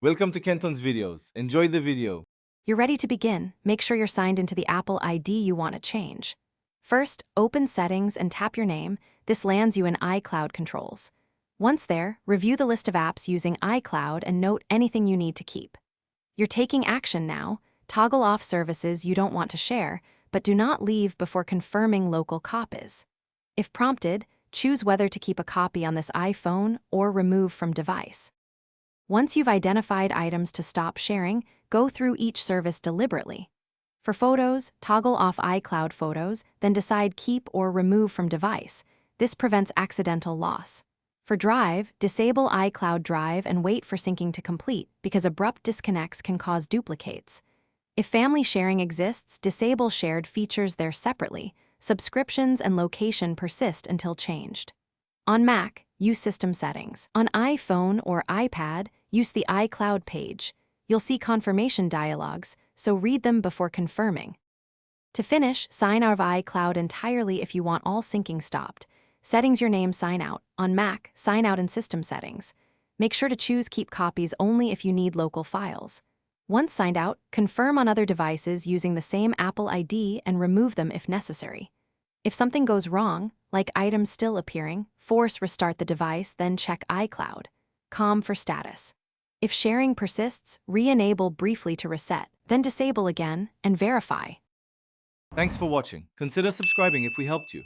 Welcome to Kenton's videos. Enjoy the video. You're ready to begin. Make sure you're signed into the Apple ID you want to change. First, open Settings and tap your name. This lands you in iCloud controls. Once there, review the list of apps using iCloud and note anything you need to keep. You're taking action now. Toggle off services you don't want to share, but do not leave before confirming local copies. If prompted, choose whether to keep a copy on this iPhone or remove from device. Once you've identified items to stop sharing, go through each service deliberately. For photos, toggle off iCloud Photos, then decide keep or remove from device. This prevents accidental loss. For Drive, disable iCloud Drive and wait for syncing to complete because abrupt disconnects can cause duplicates. If family sharing exists, disable shared features there separately. Subscriptions and location persist until changed. On Mac, use System Settings. On iPhone or iPad, use the iCloud page. You'll see confirmation dialogues, so read them before confirming. To finish, sign out of iCloud entirely if you want all syncing stopped. Settings your name sign out. On Mac, sign out in System Settings. Make sure to choose Keep Copies only if you need local files. Once signed out, confirm on other devices using the same Apple ID and remove them if necessary. If something goes wrong, like items still appearing, force restart the device, then check iCloud. COM for status. If sharing persists, re-enable briefly to reset, then disable again and verify. Thanks for watching. Consider subscribing if we helped you.